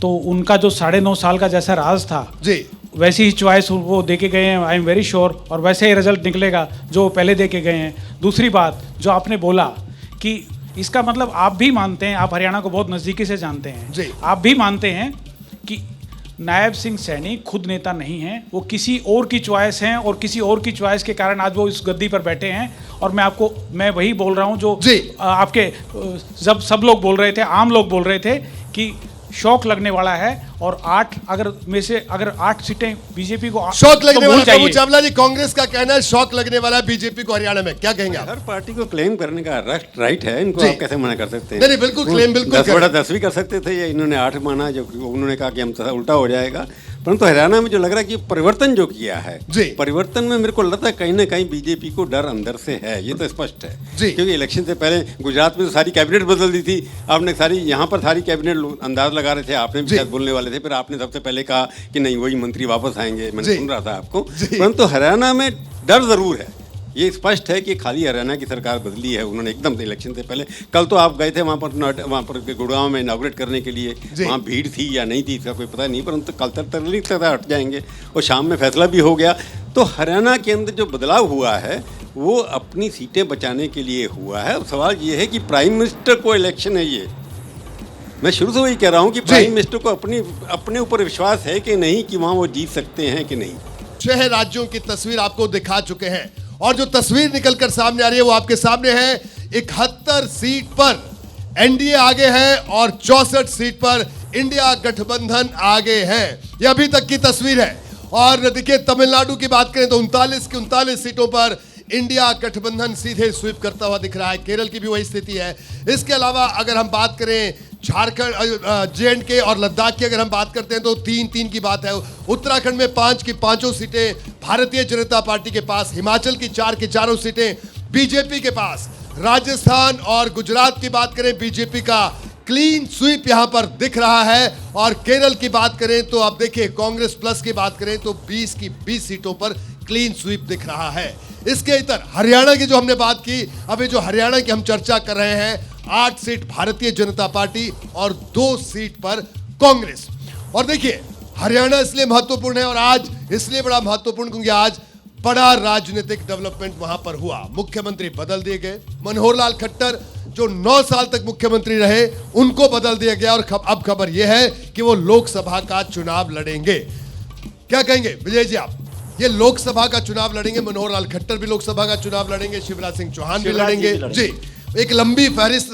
तो उनका जो 9.5 साल का जैसा राज था जी, वैसी ही चॉइस वो दे के गए हैं, आई एम वेरी श्योर, और वैसे ही रिजल्ट निकलेगा जो पहले दे के गए हैं। दूसरी बात जो आपने बोला कि इसका मतलब आप भी मानते हैं, आप हरियाणा को बहुत नज़दीकी से जानते हैं जी, आप भी मानते हैं कि नायब सिंह सैनी खुद नेता नहीं हैं, वो किसी और की चॉइस हैं, और किसी और की चॉइस के कारण आज वो इस गद्दी पर बैठे हैं। और मैं वही बोल रहा हूं जो आपके जब सब लोग बोल रहे थे, आम लोग बोल रहे थे कि शौक लगने वाला है, और 8 अगर 8 सीटें बीजेपी को शौक लगने वाला। प्रभु चावला जी, कांग्रेस का कहना है शौक लगने वाला है बीजेपी को हरियाणा में, क्या कहेंगे आप? हर पार्टी को क्लेम करने का राइट है, इनको आप कैसे मना कर सकते हैं? नहीं, बिल्कुल क्लेम, बिल्कुल 10 भी कर सकते थे, या इन्होंने 8 माना, जो उन्होंने कहा कि हम उल्टा हो जाएगा। परंतु हरियाणा में जो लग रहा है कि परिवर्तन जो किया है, परिवर्तन में मेरे को लगता है कहीं ना कहीं बीजेपी को डर अंदर से है, ये तो स्पष्ट है। क्योंकि इलेक्शन से पहले गुजरात में तो सारी कैबिनेट बदल दी थी आपने, सारी यहाँ पर सारी कैबिनेट अंदाज लगा रहे थे, आपने भी शायद बोलने वाले थे, फिर आपने सबसे पहले कहा कि नहीं वही मंत्री वापस आएंगे, मैंने सुन रहा था आपको। परंतु हरियाणा में डर जरूर है, ये स्पष्ट है कि खाली हरियाणा की सरकार बदली है उन्होंने एकदम से इलेक्शन से पहले। कल तो आप गए थे वहाँ पर गुड़गांव में इनॉग्रेट करने के लिए, वहाँ भीड़ थी या नहीं थी इसका कोई पता नहीं, परंतु कल तक हट जाएंगे और शाम में फैसला भी हो गया। तो हरियाणा के अंदर जो बदलाव हुआ है वो अपनी सीटें बचाने के लिए हुआ है। अब सवाल ये है कि प्राइम मिनिस्टर को इलेक्शन है, ये मैं शुरू से वही कह रहा हूँ कि प्राइम मिनिस्टर को अपने ऊपर विश्वास है कि नहीं, कि वहाँ वो जीत सकते हैं कि नहीं। 6 राज्यों की तस्वीर आपको दिखा चुके हैं, और जो तस्वीर निकलकर सामने आ रही है वो आपके सामने है। 71 सीट पर एनडीए आगे है और 64 सीट पर इंडिया गठबंधन आगे है। ये अभी तक की तस्वीर है। और देखिए, तमिलनाडु की बात करें तो 39 की 39 सीटों पर इंडिया गठबंधन सीधे स्वीप करता हुआ दिख रहा है। केरल की भी वही स्थिति है। इसके अलावा अगर हम बात करें झारखंड, JNK और लद्दाख की अगर हम बात करते हैं तो 3-3 की बात है। उत्तराखंड में 5 की 5 सीटें भारतीय जनता पार्टी के पास, हिमाचल की 4 की 4 सीटें बीजेपी के पास। राजस्थान और गुजरात की बात करें, बीजेपी का क्लीन स्वीप यहां पर दिख रहा है। और केरल की बात करें तो आप देखिए, कांग्रेस प्लस की बात करें तो 20 की 20 सीटों पर क्लीन स्वीप दिख रहा है। इसके इतर हरियाणा की जो हमने बात की, अभी जो हरियाणा की हम चर्चा कर रहे हैं, 8 सीट भारतीय जनता पार्टी और 2 सीट पर कांग्रेस। और देखिए, हरियाणा इसलिए महत्वपूर्ण है और आज इसलिए बड़ा महत्वपूर्ण क्योंकि आज बड़ा राजनीतिक डेवलपमेंट वहां पर हुआ। मुख्यमंत्री बदल दिए गए। मनोहर लाल खट्टर जो 9 साल तक मुख्यमंत्री रहे, उनको बदल दिया गया और अब खबर यह है कि वो लोकसभा का चुनाव लड़ेंगे। क्या कहेंगे विजय जी आप? ये लोकसभा का चुनाव लड़ेंगे, मनोहर लाल खट्टर भी लोकसभा का चुनाव लड़ेंगे, शिवराज सिंह चौहान भी लड़ेंगे। जी, एक लंबी फहरिस्त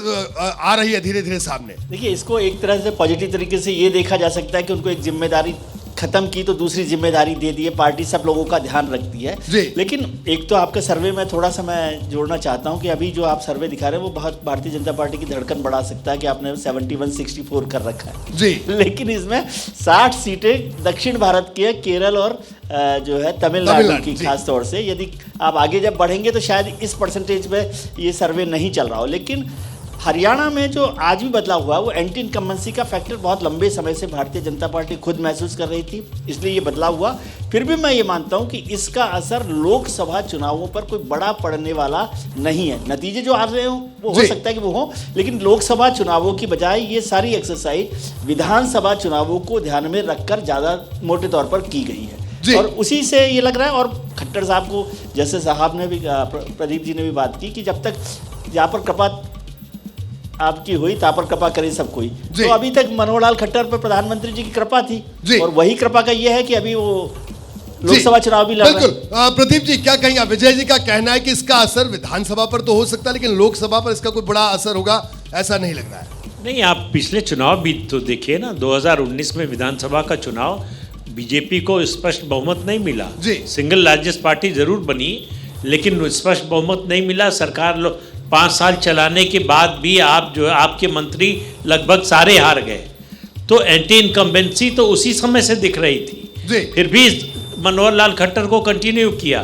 आ रही है धीरे धीरे सामने। देखिए, इसको एक तरह से पॉजिटिव तरीके से ये देखा जा सकता है कि उनको एक जिम्मेदारी खत्म की तो दूसरी जिम्मेदारी दे दी है। पार्टी सब लोगों का ध्यान रखती है। लेकिन एक तो आपका सर्वे में थोड़ा सा मैं जोड़ना चाहता हूं कि अभी जो आप सर्वे दिखा रहे हैं वो बहुत भारतीय जनता पार्टी की धड़कन बढ़ा सकता है कि आपने 71-64 कर रखा है जी। लेकिन इसमें 60 सीटें दक्षिण भारत की है, केरल और जो है तमिलनाडु की खास तौर से। यदि आप आगे जब बढ़ेंगे तो शायद इस परसेंटेज पे ये सर्वे नहीं चल रहा हो। लेकिन हरियाणा में जो आज भी बदलाव हुआ वो एंटी इनकम्बेंसी का फैक्टर बहुत लंबे समय से भारतीय जनता पार्टी खुद महसूस कर रही थी, इसलिए ये बदलाव हुआ। फिर भी मैं ये मानता हूँ कि इसका असर लोकसभा चुनावों पर कोई बड़ा पड़ने वाला नहीं है। नतीजे जो आ रहे हो वो हो सकता है कि वो हो, लेकिन लोकसभा चुनावों की बजाय ये सारी एक्सरसाइज विधानसभा चुनावों को ध्यान में रखकर ज़्यादा मोटे तौर पर की गई है और उसी से ये लग रहा है। और खट्टर साहब को, जैसे साहब ने भी, प्रदीप जी ने भी बात की कि जब तक यहाँ पर कृपा आपकी हुई, तापर कृपा करी सब कोई। जी। तो अभी तक मनोहर लाल खट्टर पर प्रधानमंत्री जी की कृपा थी, जी। और वही कृपा का ये है कि अभी वो लोकसभा चुनाव भी लड़ रहे हैं। बिल्कुल। प्रदीप जी क्या कहेंगे? विजय जी का कहना है कि इसका असर विधानसभा पर तो हो सकता है, लेकिन लोकसभा पर इसका कोई बड़ा असर होगा ऐसा नहीं लग रहा है। नहीं, आप पिछले चुनाव भी तो देखिए ना, 2019 में विधानसभा का चुनाव बीजेपी को स्पष्ट बहुमत नहीं मिला। जी। सिंगल लार्जेस्ट पार्टी जरूर बनी, लेकिन स्पष्ट बहुमत नहीं मिला। सरकार 5 साल चलाने के बाद भी आप जो है आपके मंत्री लगभग सारे हार गए, तो एंटी इनकम्बेंसी तो उसी समय से दिख रही थी। जी। फिर भी मनोहर लाल खट्टर को कंटिन्यू किया,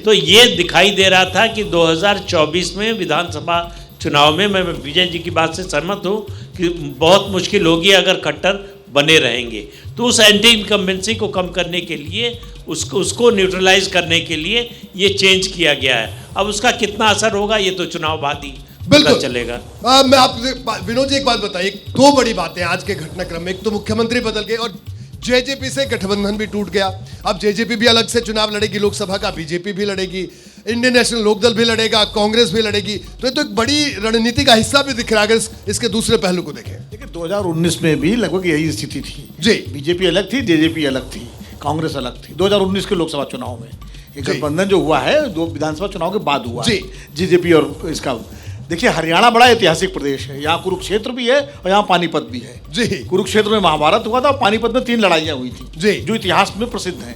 तो ये दिखाई दे रहा था कि 2024 में विधानसभा चुनाव में, मैं विजय जी की बात से सहमत हूँ कि बहुत मुश्किल होगी अगर खट्टर बने रहेंगे। तो उस एंटी इनकम्बेंसी को कम करने के लिए, उसको न्यूट्रलाइज करने के लिए ये चेंज किया गया है। अब उसका कितना असर होगा ये तो चुनाव बाद ही पता चलेगा। मैं आपसे विनोद जी एक बात बताइए, 2 बड़ी बातें आज के घटनाक्रम में। एक तो मुख्यमंत्री बदल गए और जेजेपी से गठबंधन भी टूट गया। अब जेजेपी भी अलग से चुनाव लड़ेगी लोकसभा का, बीजेपी भी लड़ेगी, इंडियन नेशनल लोकदल भी लड़ेगा, कांग्रेस भी लड़ेगी। तो ये तो एक बड़ी रणनीति का हिस्सा भी दिख रहा है अगर इसके दूसरे पहलू को देखें। देखिए 2019 में भी लगभग यही स्थिति थी जी। बीजेपी अलग थी, जेजेपी अलग थी, कांग्रेस अलग थी। 2019 के लोकसभा चुनाव में ये गठबंधन जो हुआ है 2 विधानसभा चुनाव के बाद हुआ जी। जेजेपी और इसका। देखिए हरियाणा बड़ा ऐतिहासिक प्रदेश है, यहाँ कुरुक्षेत्र भी है और यहाँ पानीपत भी है। जी। कुरुक्षेत्र में महाभारत हुआ था और पानीपत में 3 लड़ाइयाँ हुई थी जी। जो इतिहास में प्रसिद्ध हैं।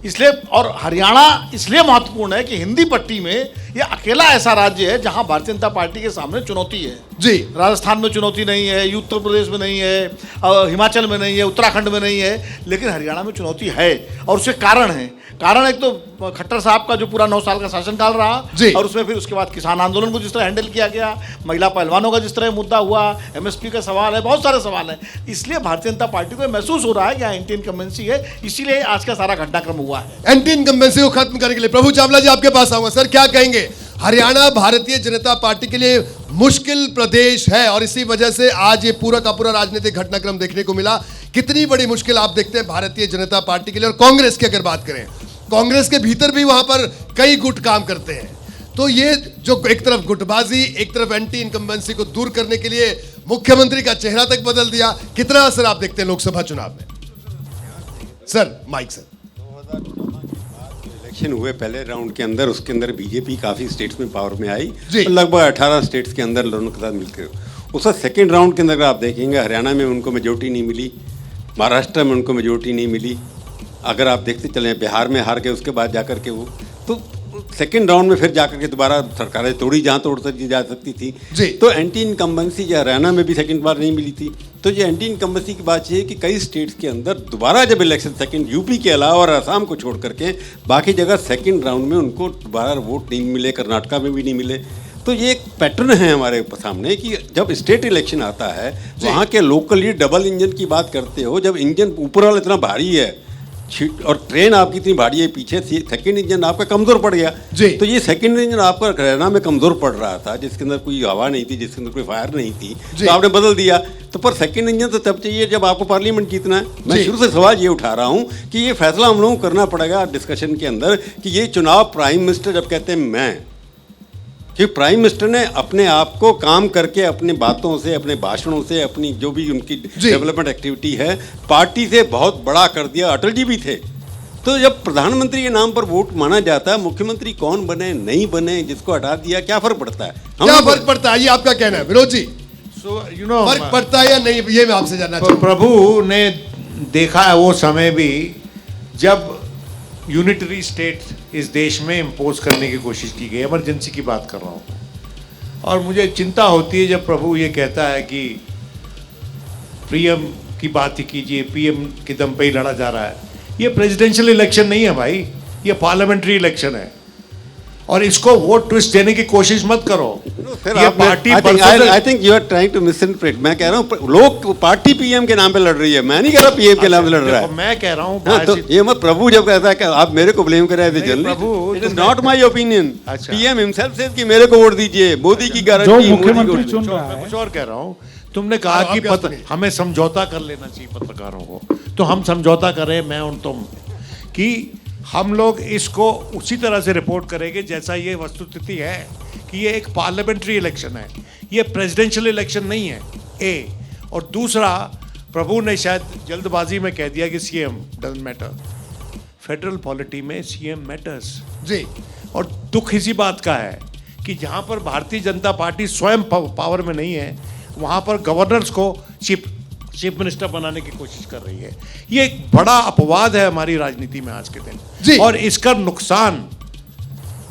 इसलिए और हरियाणा इसलिए महत्वपूर्ण है कि हिंदी पट्टी में ये अकेला ऐसा राज्य है जहां भारतीय जनता पार्टी के सामने चुनौती है। जी। राजस्थान में चुनौती नहीं है, उत्तर प्रदेश में नहीं है, हिमाचल में नहीं है, उत्तराखंड में नहीं है, लेकिन हरियाणा में चुनौती है और उसके कारण है। कारण एक तो खट्टर साहब का जो पूरा 9 साल का शासनकाल रहा और उसमें फिर उसके बाद किसान आंदोलन को जिस तरह हैंडल किया गया, महिला पहलवानों का जिस तरह मुद्दा हुआ, एमएसपी का सवाल है, बहुत सारे सवाल हैं। इसलिए भारतीय जनता पार्टी को महसूस हो रहा है कि यहाँ एंटी इनकम्बेंसी है, इसीलिए आज का सारा घटनाक्रम हुआ है। एंटी इनकम्बेंसी को खत्म करने के लिए प्रभु चावला जी आपके पास आऊंगा। सर क्या कहेंगे? हरियाणा भारतीय जनता पार्टी के लिए मुश्किल प्रदेश है और इसी वजह से आज ये पूरा का पूरा राजनीतिक घटनाक्रम देखने को मिला। कितनी बड़ी मुश्किल आप देखते हैं भारतीय जनता पार्टी के लिए? और कांग्रेस की अगर बात करें, कांग्रेस के भीतर भी वहां पर कई गुट काम करते हैं। तो ये जो एक तरफ गुटबाजी, एक तरफ एंटी इनकम्बेंसी को दूर करने के लिए मुख्यमंत्री का चेहरा तक बदल दिया, कितना असर आप देखते हैं लोकसभा चुनाव में? Sir mic sir. इलेक्शन हुए पहले राउंड के अंदर, उसके अंदर बीजेपी काफ़ी स्टेट्स में पावर में आई जी। और लगभग 18 स्टेट्स के अंदर लोगों के साथ मिलकर। उसका सेकेंड राउंड के अंदर आप देखेंगे हरियाणा में उनको मेजोरिटी नहीं मिली, महाराष्ट्र में उनको मेजोरिटी नहीं मिली। अगर आप देखते चलें बिहार में हार गए, उसके बाद जाकर के वो तो सेकेंड राउंड में फिर जाकर के दोबारा सरकारें तोड़ी जहाँ तोड़ सकती जा सकती थी जी। तो एंटी इनकम्बेंसी जो हरियाणा में भी सेकंड बार नहीं मिली थी। तो ये एंटी इनकम्बेंसी की बात ये है कि कई स्टेट्स के अंदर दोबारा जब इलेक्शन सेकंड, यूपी के अलावा और असम को छोड़ करके बाकी जगह सेकंड राउंड में उनको दोबारा वोट नहीं मिले, कर्नाटका में भी नहीं मिले। तो ये एक पैटर्न है हमारे सामने कि जब स्टेट इलेक्शन आता है वहाँ के लोकली डबल इंजन की बात करते हो, जब इंजन ऊपर वाला इतना भारी है और ट्रेन आपकी इतनी भारी है, पीछे सेकंड इंजन आपका कमज़ोर पड़ गया जी। तो ये सेकंड इंजन आपका हरियाणा में कमज़ोर पड़ रहा था, जिसके अंदर कोई हवा नहीं थी, जिसके अंदर कोई फायर नहीं थी, तो आपने बदल दिया। तो पर सेकंड इंजन तो तब चाहिए जब आपको पार्लियामेंट जीतना है। मैं शुरू से सवाल ये उठा रहा हूँ कि ये फैसला हम लोगों को करना पड़ेगा डिस्कशन के अंदर कि ये चुनाव प्राइम मिनिस्टर जब कहते हैं मैं, कि प्राइम मिनिस्टर ने अपने आप को काम करके अपनी बातों से, अपने भाषणों से, अपनी जो भी उनकी डेवलपमेंट एक्टिविटी है पार्टी से बहुत बड़ा कर दिया। अटल जी भी थे। तो जब प्रधानमंत्री के नाम पर वोट माना जाता है, मुख्यमंत्री कौन बने नहीं बने, जिसको हटा दिया, क्या फर्क पड़ता है? क्या फर्क पड़ता है ये आपका कहना है विनोद जी? फर्क पड़ता है या नहीं, ये मैं आपसे जानना चाहूँ। प्रभु ने देखा है वो समय भी जब यूनिटरी स्टेट इस देश में इम्पोज करने की कोशिश की गई। इमरजेंसी की बात कर रहा हूँ और मुझे चिंता होती है जब प्रभु ये कहता है कि पीएम की बात ही कीजिए, पीएम के दम पे ही लड़ा जा रहा है। ये प्रेसिडेंशियल इलेक्शन नहीं है भाई, ये पार्लियामेंट्री इलेक्शन है और इसको वोट ट्विस्ट देने की कोशिश मत करो। ये party I think you are trying to misinterpret. मैं कह रहा हूँ लोग पार्टी पीएम के नाम पे लड़ रही है, मैं नहीं कह रहा पीएम के नाम पे लड़ रहा है। मैं कह रहा हूँ तो ये मत प्रभु जब कहता है कि आप मेरे को ब्लेम कर रहे थे generally, it is not my opinion. PM himself said कि मेरे को वोट दीजिए, मोदी की गारंटी, मुख्यमंत्री चुन रहा है। कुछ और कह रहा हूँ, तुमने कहा कि हमें समझौता कर लेना चाहिए पत्रकारों को, तो हम समझौता करें मैं और तुम कि हम लोग इसको उसी तरह से रिपोर्ट करेंगे जैसा ये वस्तुस्थिति है कि ये एक पार्लियामेंट्री इलेक्शन है। ये प्रेसिडेंशियल इलेक्शन नहीं है, ए। और दूसरा, प्रभु ने शायद जल्दबाजी में कह दिया कि CM doesn't matter. Federal polity में सीएम मैटर्स जी। और दुख इसी बात का है कि जहां पर भारतीय जनता पार्टी स्वयं पावर में नहीं है, वहां पर गवर्नर्स को चीफ मिनिस्टर बनाने की कोशिश कर रही है। ये एक बड़ा अपवाद है हमारी राजनीति में आज के दिन जी। और इसका नुकसान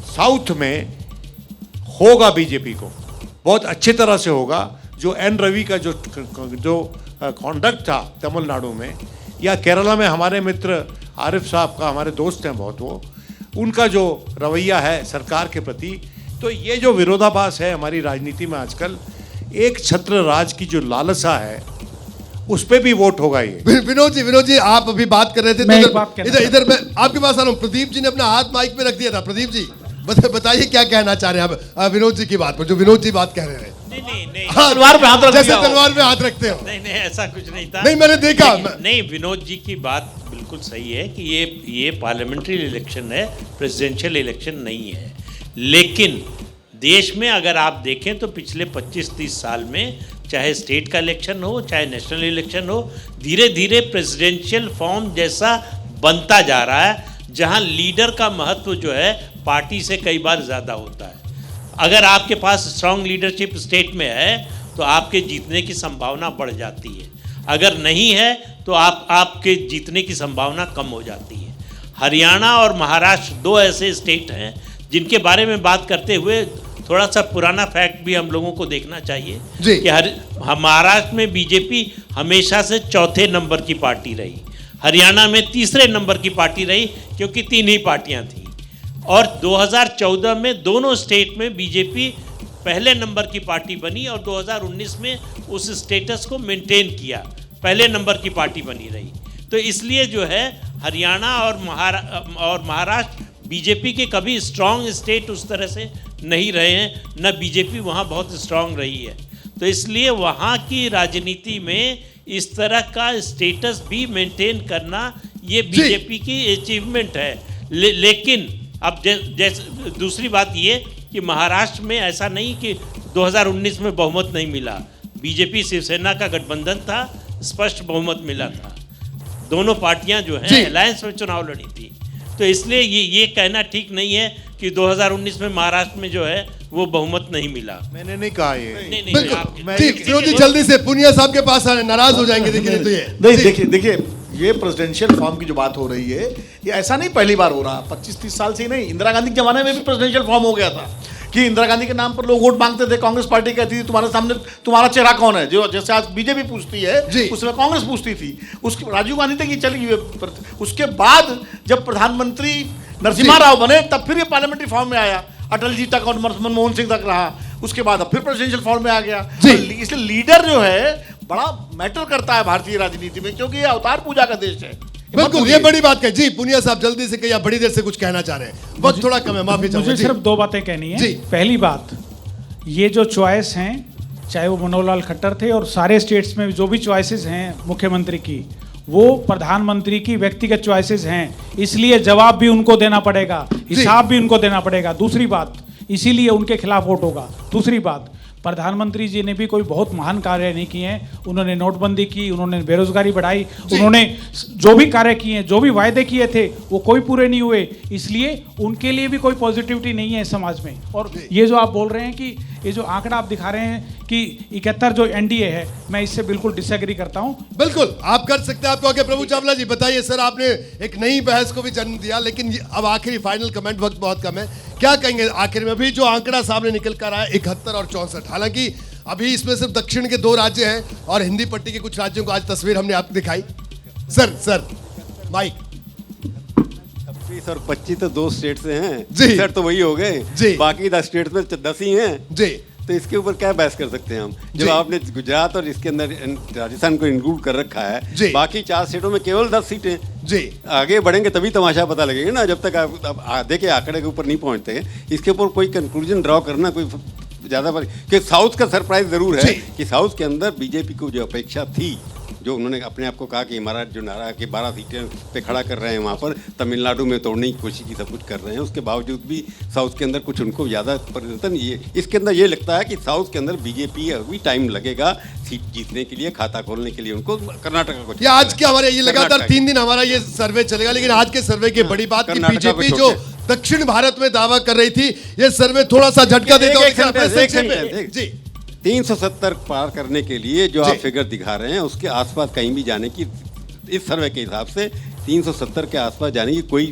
साउथ में होगा, बीजेपी को बहुत अच्छी तरह से होगा। जो एन रवि का जो कॉन्डक्ट था तमिलनाडु में, या केरला में हमारे मित्र आरिफ साहब का, हमारे दोस्त हैं बहुत, वो उनका जो रवैया है सरकार के प्रति, तो ये जो विरोधाभास है हमारी राजनीति में आजकल, एक छत्र राज की जो लालसा है उस पे भी वोट होगा ये। विनोद जी आप अभी बात कर रहे थे, मैं तो एक बात कहना इधर मैं आपके पास आ रहा हूँ। प्रदीप जी ने अपना हाथ माइक पे रख दिया था। प्रदीप जी बताइए क्या कहना चाह रहे हैं आप विनोद जी की बात पर, जो विनोद जी बात कह रहे हैं। नहीं तलवार पे हाथ रख जैसे दिया हो। तलवार पे हाथ रखते हो। नहीं ऐसा कुछ नहीं था। नहीं, मैंने देखा। नहीं, विनोद जी की बात बिल्कुल सही है कि ये पार्लियामेंट्री इलेक्शन है, प्रेसिडेंशियल इलेक्शन नहीं है। लेकिन देश में अगर आप देखें तो पिछले 25-30 साल में, चाहे स्टेट का इलेक्शन हो चाहे नेशनल इलेक्शन हो, धीरे धीरे प्रेसिडेंशियल फॉर्म जैसा बनता जा रहा है, जहां लीडर का महत्व जो है पार्टी से कई बार ज़्यादा होता है। अगर आपके पास स्ट्रांग लीडरशिप स्टेट में है तो आपके जीतने की संभावना बढ़ जाती है, अगर नहीं है तो आपके जीतने की संभावना कम हो जाती है। हरियाणा और महाराष्ट्र दो ऐसे स्टेट हैं जिनके बारे में बात करते हुए थोड़ा सा पुराना फैक्ट भी हम लोगों को देखना चाहिए कि महाराष्ट्र में बीजेपी हमेशा से चौथे नंबर की पार्टी रही, हरियाणा में तीसरे नंबर की पार्टी रही, क्योंकि 3 ही पार्टियां थीं। और 2014 में दोनों स्टेट में बीजेपी पहले नंबर की पार्टी बनी और 2019 में उस स्टेटस को मेंटेन किया, पहले नंबर की पार्टी बनी रही। तो इसलिए जो है हरियाणा और महाराष्ट्र बीजेपी के कभी स्ट्रांग स्टेट उस तरह से नहीं रहे हैं, न बीजेपी वहाँ बहुत स्ट्रांग रही है। तो इसलिए वहाँ की राजनीति में इस तरह का स्टेटस भी मेंटेन करना ये बीजेपी की अचीवमेंट है। लेकिन अब जैसे दूसरी बात ये कि महाराष्ट्र में ऐसा नहीं कि 2019 में बहुमत नहीं मिला, बीजेपी शिवसेना का गठबंधन था, स्पष्ट बहुमत मिला था, दोनों पार्टियां जो हैं अलायंस में चुनाव लड़ी थी। तो इसलिए ये कहना ठीक नहीं है कि 2019 में महाराष्ट्र में जो है वो बहुमत नहीं मिला। मैंने नहीं कहा ये। नहीं, जल्दी से पुनिया साहब के पास आने, नाराज हो जाएंगे। देखिए तो ये नहीं, देखिए ये प्रेसिडेंशियल फॉर्म की जो बात हो रही है, ये ऐसा नहीं पहली बार हो रहा, 25-30 साल से ही नहीं। इंदिरा गांधी के जमाने में भी प्रेसिडेंशियल फॉर्म हो गया था कि इंदिरा गांधी के नाम पर लोग वोट मांगते थे। कांग्रेस पार्टी कहती थी तुम्हारे सामने तुम्हारा चेहरा कौन है, जो जैसे आज बीजेपी पूछती है उसमें कांग्रेस पूछती थी। उसके राजीव गांधी तक ये चली गई। उसके बाद जब प्रधानमंत्री नरसिम्हा राव बने तब फिर ये पार्लियामेंट्री फॉर्म में आया, अटल जी तक और मनमोहन सिंह तक रहा, उसके बाद अब फिर प्रेसिडेंशियल फॉर्म में आ गया। इसलिए लीडर जो है बड़ा मैटर करता है भारतीय राजनीति में, क्योंकि ये अवतार पूजा का देश है। बिल्कुल, ये बड़ी बात है। जी पुनिया साहब जल्दी से कहिए, बड़ी देर से कुछ कहना चाह रहे हैं, वक्त थोड़ा कम है, माफी चाहूंगा। मुझे सिर्फ 2 बातें कहनी है। पहली बात, ये जो चॉइस हैं, चाहे वो मनोहर लाल खट्टर थे और सारे स्टेट्स में जो भी चॉइसेस हैं मुख्यमंत्री की, वो प्रधानमंत्री की व्यक्तिगत चॉइसेस हैं, इसलिए जवाब भी उनको देना पड़ेगा, हिसाब भी उनको देना पड़ेगा। दूसरी बात, इसीलिए उनके खिलाफ वोट होगा। दूसरी बात, प्रधानमंत्री जी ने भी कोई बहुत महान कार्य नहीं किए हैं। उन्होंने नोटबंदी की, उन्होंने बेरोजगारी बढ़ाई, उन्होंने जो भी कार्य किए हैं, जो भी वायदे किए थे वो कोई पूरे नहीं हुए, इसलिए उनके लिए भी कोई पॉजिटिविटी नहीं है समाज में। और ये जो आप बोल रहे हैं कि ये जो आंकड़ा आप दिखा रहे हैं कि 71 जो एनडीए है, मैं इससे बिल्कुल डिसएग्री करता हूं। बिल्कुल आप कर सकते हैं। आपको आगे प्रभु चावला जी बताइए। सर आपने एक नई बहस को भी जन्म दिया, लेकिन अब आखिरी फाइनल कमेंट, वक्त बहुत कम है, क्या कहेंगे आखिर में? अभी जो आंकड़ा सामने निकल कर आया 71 और 64, हालांकि अभी इसमें सिर्फ दक्षिण के 2 राज्य हैं और हिंदी पट्टी के कुछ राज्यों को आज तस्वीर हमने आपको दिखाई। सर माइक 26 और 25 तो 2 स्टेट से हैं जी, सर तो वही हो गए, बाकी 10 स्टेट में 10 ही हैं जी। तो इसके ऊपर क्या बहस कर सकते हैं हम, जब आपने गुजरात और इसके अंदर राजस्थान को इंक्लूड कर रखा है, बाकी 4 स्टेटों में केवल 10 सीटें जी। आगे बढ़ेंगे तभी तमाशा पता लगेगा ना, जब तक आप आधे के आंकड़े के ऊपर नहीं पहुंचते इसके ऊपर कोई कंक्लूजन ड्रॉ करना कोई ज़्यादा कि साउथ का सरप्राइज जरूर है कि साउथ के अंदर बीजेपी को जो अपेक्षा थी जो उन्होंने अपने आप को कहा कि हमारा जो नारा है कि 12 सीटें पे खड़ा कर रहे हैं, वहाँ पर तमिलनाडु में तोड़ने की कोशिश की, सब कुछ कर रहे हैं, उसके बावजूद भी साउथ के अंदर कुछ उनको ज़्यादा परिवर्तन ये इसके अंदर ये लगता है कि साउथ के अंदर बीजेपी अभी टाइम लगेगा सीट जीतने के लिए, खाता खोलने के लिए उनको कर्नाटक को। ये आज के हमारे ये लगातार 3 दिन हमारा ये सर्वे चलेगा, लेकिन आज के सर्वे की बड़ी बात कि बीजेपी जो दक्षिण भारत में दावा कर रही थी, ये सर्वे थोड़ा सा झटका देता है। जी 370 पार करने के लिए जो आप फिगर दिखा रहे हैं उसके आसपास कहीं भी जाने की, इस सर्वे के हिसाब से 370 के आसपास जाने की कोई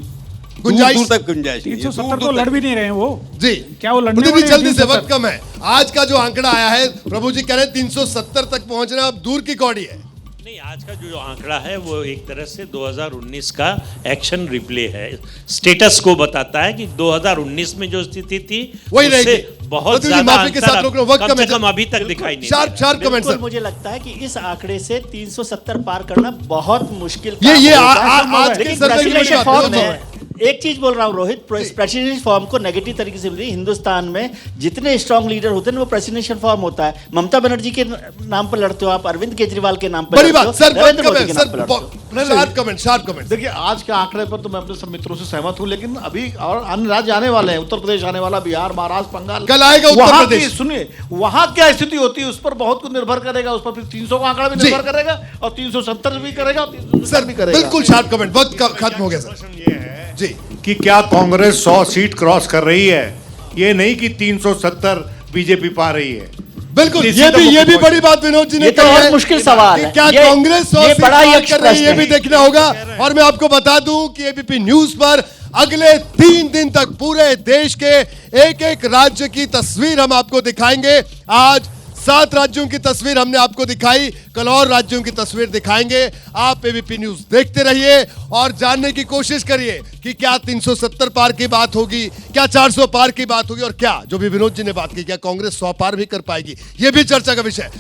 गुंजाइश दूर तक गुंजाइश नहीं है। 370 तो लड़ भी नहीं रहे हैं वो। जी क्या वो लड़ने भी वाले जल्दी से, 370? वक्त कम है। आज का जो आंकड़ा आया है, प्रभु जी कह रहे हैं 370 तक पहुंचना अब दूर की कौड़ी है। नहीं, आज का जो आंकड़ा है वो एक तरह से 2019 का एक्शन रिप्ले है, स्टेटस को बताता है कि 2019 में जो स्थिति थी वही उससे रहेगी। बहुत तो ज्यादा माफी के साथ रोक लो, वक्त कम कम है। से कम अभी तक दिखाई नहीं शार्प कमेंट बिल्कुल, सर। मुझे लगता है कि इस आंकड़े से 370 पार करना बहुत मुश्किल ये काम होगा। आज के लेकिन सर्वे की बड़ी प्रेसिडेंशियल बात फॉर्म है। में एक चीज बोल रहा हूँ रोहित, प्रेसिडेंशियल फॉर्म को नेगेटिव तरीके से मिली। हिंदुस्तान में जितने स्ट्रांग लीडर होते हैं वो प्रेसिडेंशियल फॉर्म होता है। ममता बनर्जी के नाम पर लड़ते हो आप, अरविंद केजरीवाल के नाम पर बड़ी लड़ते बात हो, सर, नरेंद्र मोदी के नाम पर लड़ते हो। Sharp comment. देखिए आज के आंकड़े पर तो मैं अपने सब मित्रों से सहमत हूँ, लेकिन अभी और अन्य राज्य आने वाले हैं, उत्तर प्रदेश आने वाला, बिहार, महाराष्ट्र, बंगाल, कल आएगा उत्तर वहाँ प्रदेश। की सुनिए वहाँ क्या स्थिति होती है उस पर बहुत कुछ निर्भर करेगा। उस पर फिर 300 का आंकड़ा भी निर्भर करेगा और 370 भी करेगा और 370 भी करेगा। बिल्कुल शार्प कमेंट, वक्त खत्म हो गया सर। ये है जी कि क्या कांग्रेस 100 सीट क्रॉस कर रही है, ये नहीं कि 370 बीजेपी पा रही है। बिल्कुल, इसी ये भी तो बड़ी बात विनोद जी ने ये तो कही और है मुश्किल सवाल कि है। क्या ये- कांग्रेस 100 ये सीट बड़ा ही पार एक कर रही है, ये प्रश्न भी है। देखना होगा। और मैं आपको बता दूं कि एबीपी न्यूज पर अगले 3 दिन तक पूरे देश के एक-एक राज्य की तस्वीर हम आपको दिखाएंगे। आज 7 राज्यों की तस्वीर हमने आपको दिखाई, कल और राज्यों की तस्वीर दिखाएंगे। आप एबीपी न्यूज देखते रहिए और जानने की कोशिश करिए कि क्या 370 पार की बात होगी, क्या 400 पार की बात होगी, और क्या जो भी विनोद जी ने बात की, क्या कांग्रेस 100 पार भी कर पाएगी, यह भी चर्चा का विषय है।